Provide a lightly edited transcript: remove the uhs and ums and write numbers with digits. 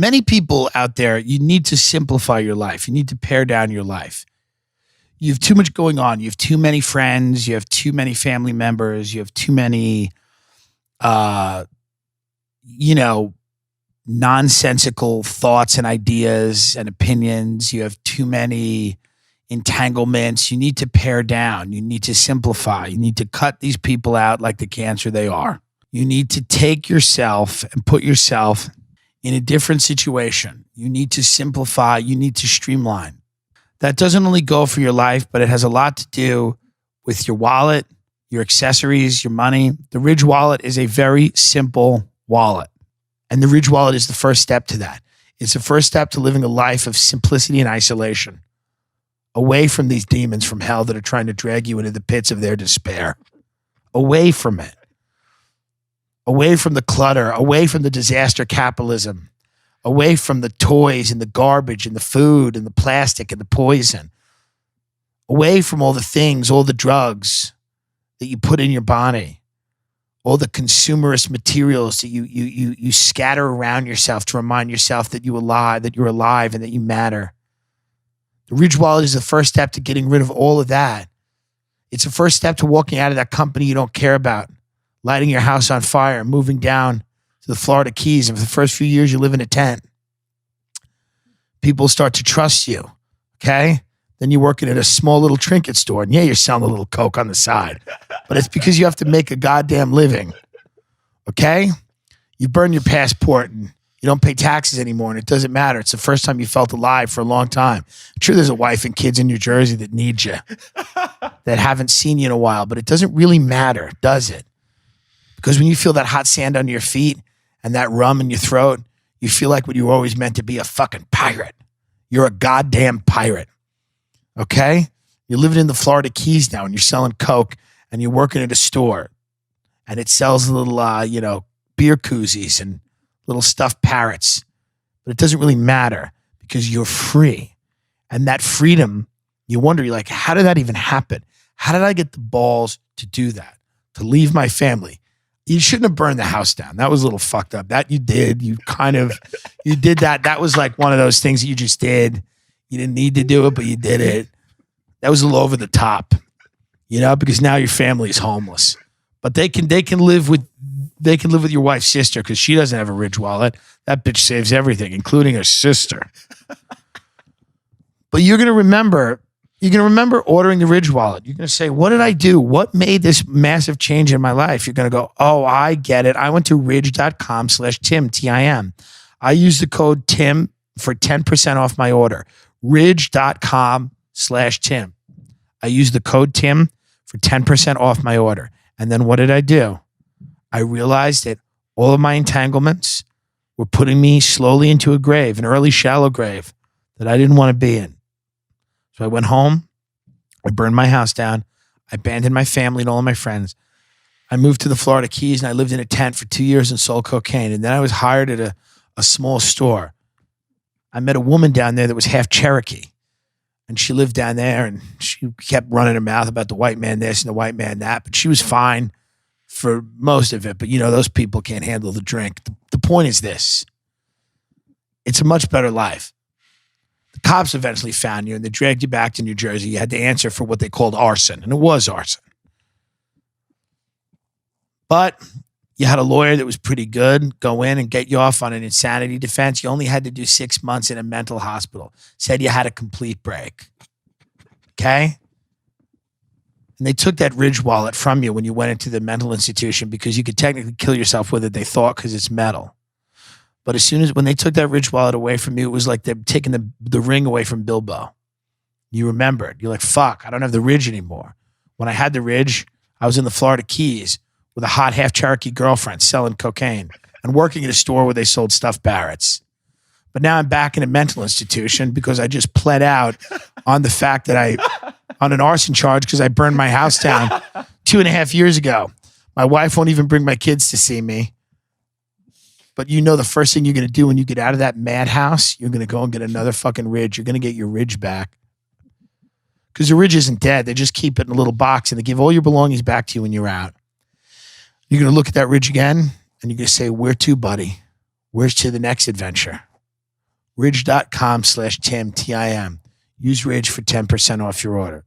Many people out there, you need to simplify your life. You need to pare down your life. You have too much going on. You have too many friends. You have too many family members. You have too many, uh, you know, nonsensical thoughts and ideas and opinions. You have too many entanglements. You need to pare down. You need to simplify. You need to cut these people out like the cancer they are. You need to take yourself and put yourself in a different situation. You need to simplify. You need to streamline. That doesn't only go for your life, but it has a lot to do with your wallet, your accessories, your money. The Ridge wallet is a very simple wallet. And the Ridge wallet is the first step to that. It's the first step to living a life of simplicity and isolation, away from these demons from hell that are trying to drag you into the pits of their despair. Away from it. Away from the clutter, away from the disaster capitalism, away from the toys and the garbage and the food and the plastic and the poison, away from all the things, all the drugs that you put in your body, all the consumerist materials that you scatter around yourself to remind yourself that you're alive and that you matter. The Ridge wallet is the first step to getting rid of all of that. It's the first step to walking out of that company you don't care about, lighting your house on fire, moving down to the Florida Keys, and for the first few years you live in a tent. People start to trust you, okay? Then you're working at a small little trinket store, and yeah, you're selling a little Coke on the side, but it's because you have to make a goddamn living, okay? You burn your passport, and you don't pay taxes anymore, and it doesn't matter. It's the first time you felt alive for a long time. I'm sure there's a wife and kids in New Jersey that need you, that haven't seen you in a while, but it doesn't really matter, does it? Because when you feel that hot sand under your feet and that rum in your throat, you feel like what you were always meant to be, a fucking pirate. You're a goddamn pirate, okay? You're living in the Florida Keys now and you're selling Coke and you're working at a store and it sells little, beer koozies and little stuffed parrots. But it doesn't really matter because you're free. And that freedom, you wonder, you're like, how did that even happen? How did I get the balls to do that? To leave my family? You shouldn't have burned the house down. That was a little fucked up. That you did. You did that. That was like one of those things that you just did. You didn't need to do it, but you did it. That was a little over the top, because now your family is homeless. But they can live with your wife's sister because she doesn't have a Ridge wallet. That bitch saves everything, including her sister. But you're gonna remember ordering the Ridge wallet. You're going to say, what did I do? What made this massive change in my life? You're going to go, oh, I get it. I went to ridge.com/Tim, Tim. I used the code Tim for 10% off my order. Ridge.com/Tim. I used the code Tim for 10% off my order. And then what did I do? I realized that all of my entanglements were putting me slowly into a grave, an early shallow grave that I didn't want to be in. So I went home, I burned my house down, I abandoned my family and all of my friends. I moved to the Florida Keys and I lived in a tent for 2 years and sold cocaine. And then I was hired at a small store. I met a woman down there that was half Cherokee. And she lived down there and she kept running her mouth about the white man this and the white man that. But she was fine for most of it. But those people can't handle the drink. The point is this. It's a much better life. The cops eventually found you and they dragged you back to New Jersey. You had to answer for what they called arson, and it was arson. But you had a lawyer that was pretty good, go in and get you off on an insanity defense. You only had to do 6 months in a mental hospital. Said you had a complete break. Okay? And they took that Ridge wallet from you when you went into the mental institution because you could technically kill yourself with it, they thought, because it's metal. But when they took that Ridge wallet away from you, it was like they're taking the ring away from Bilbo. You remembered. You're like, fuck, I don't have the Ridge anymore. When I had the Ridge, I was in the Florida Keys with a hot half Cherokee girlfriend selling cocaine and working at a store where they sold stuffed parrots. But now I'm back in a mental institution because I just pled out on the fact that on an arson charge because I burned my house down 2.5 years ago. My wife won't even bring my kids to see me. But the first thing you're going to do when you get out of that madhouse, you're going to go and get another fucking Ridge. You're going to get your Ridge back. Because the Ridge isn't dead. They just keep it in a little box and they give all your belongings back to you when you're out. You're going to look at that Ridge again and you're going to say, where to, buddy? Where's to the next adventure? ridge.com/Tim, Tim. Use Ridge for 10% off your order.